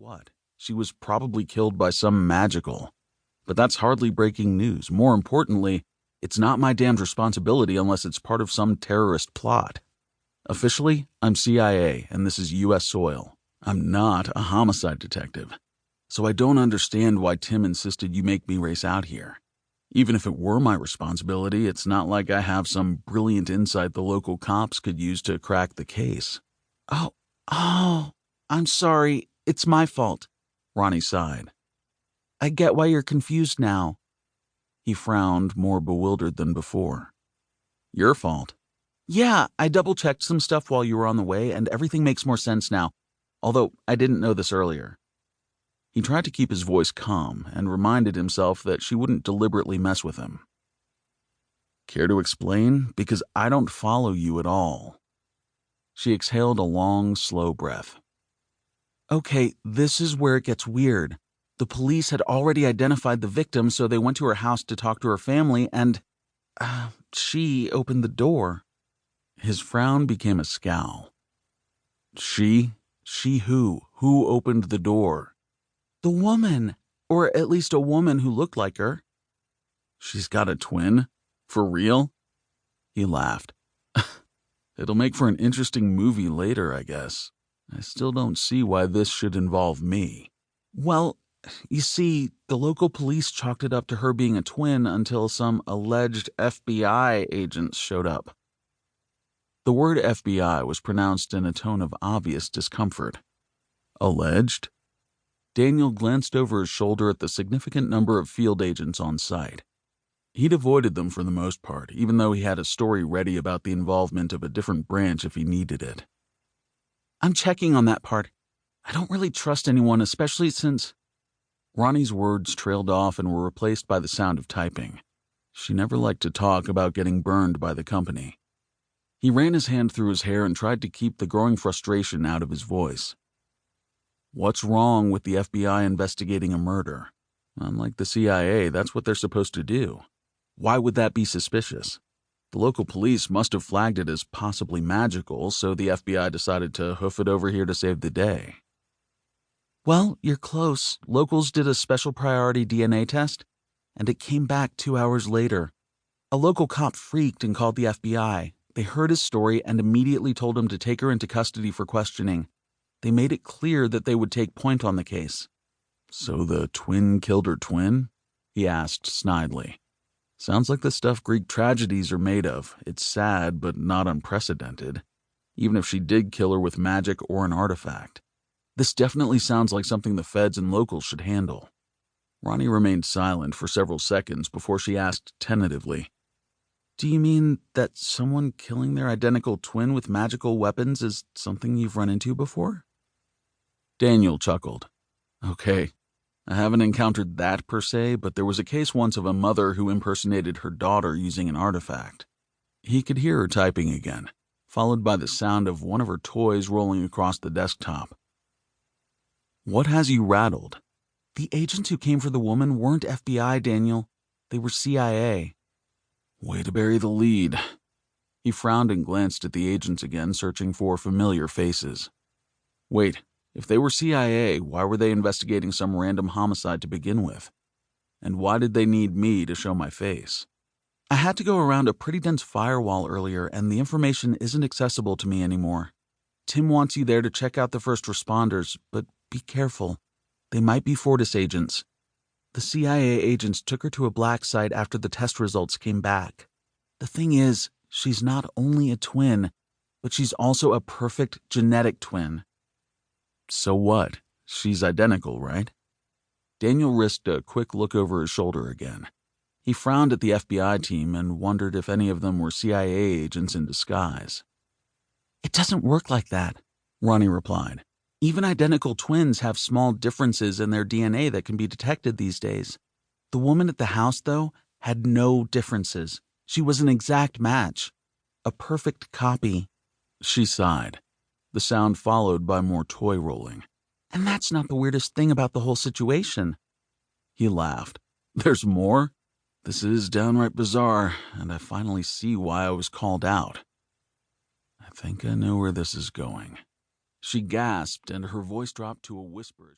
what? She was probably killed by some magical. But that's hardly breaking news. More importantly, it's not my damned responsibility unless it's part of some terrorist plot. Officially, I'm CIA, and this is U.S. soil. I'm not a homicide detective. So I don't understand why Tim insisted you make me race out here. Even if it were my responsibility, it's not like I have some brilliant insight the local cops could use to crack the case. Oh, I'm sorry. It's my fault, Ronnie sighed. I get why you're confused now. He frowned, more bewildered than before. Your fault? Yeah, I double-checked some stuff while you were on the way, and everything makes more sense now, although I didn't know this earlier. He tried to keep his voice calm and reminded himself that she wouldn't deliberately mess with him. Care to explain? Because I don't follow you at all. She exhaled a long, slow breath. Okay, this is where it gets weird. The police had already identified the victim, so they went to her house to talk to her family, and she opened the door. His frown became a scowl. She? She who? Who opened the door? The woman, or at least a woman who looked like her. She's got a twin? For real? He laughed. It'll make for an interesting movie later, I guess. I still don't see why this should involve me. Well, you see, the local police chalked it up to her being a twin until some alleged FBI agents showed up. The word FBI was pronounced in a tone of obvious discomfort. Alleged? Daniel glanced over his shoulder at the significant number of field agents on site. He'd avoided them for the most part, even though he had a story ready about the involvement of a different branch if he needed it. I'm checking on that part. I don't really trust anyone, especially since... Ronnie's words trailed off and were replaced by the sound of typing. She never liked to talk about getting burned by the company. He ran his hand through his hair and tried to keep the growing frustration out of his voice. What's wrong with the FBI investigating a murder? Unlike the CIA, that's what they're supposed to do. Why would that be suspicious? The local police must have flagged it as possibly magical, so the FBI decided to hoof it over here to save the day. Well, you're close. Locals did a special priority DNA test, and it came back 2 hours later. A local cop freaked and called the FBI. They heard his story and immediately told him to take her into custody for questioning. They made it clear that they would take point on the case. So the twin killed her twin? He asked snidely. Sounds like the stuff Greek tragedies are made of. It's sad, but not unprecedented. Even if she did kill her with magic or an artifact. This definitely sounds like something the feds and locals should handle. Ronnie remained silent for several seconds before she asked tentatively, Do you mean that someone killing their identical twin with magical weapons is something you've run into before? Daniel chuckled. Okay, I haven't encountered that per se, but there was a case once of a mother who impersonated her daughter using an artifact. He could hear her typing again, followed by the sound of one of her toys rolling across the desktop. What has you rattled? The agents who came for the woman weren't FBI, Daniel. They were CIA. Way to bury the lead. He frowned and glanced at the agents again, searching for familiar faces. Wait, if they were CIA, why were they investigating some random homicide to begin with? And why did they need me to show my face? I had to go around a pretty dense firewall earlier, and the information isn't accessible to me anymore. Tim wants you there to check out the first responders, but be careful. They might be Fortis agents. The CIA agents took her to a black site after the test results came back. The thing is, she's not only a twin, but she's also a perfect genetic twin. So what? She's identical, right? Daniel risked a quick look over his shoulder again. He frowned at the FBI team and wondered if any of them were CIA agents in disguise. It doesn't work like that, Ronnie replied. Even identical twins have small differences in their DNA that can be detected these days. The woman at the house, though, had no differences. She was an exact match. A perfect copy. She sighed, the sound followed by more toy rolling. And that's not the weirdest thing about the whole situation. He laughed. There's more? This is downright bizarre, and I finally see why I was called out. I think I know where this is going. She gasped, and her voice dropped to a whisper.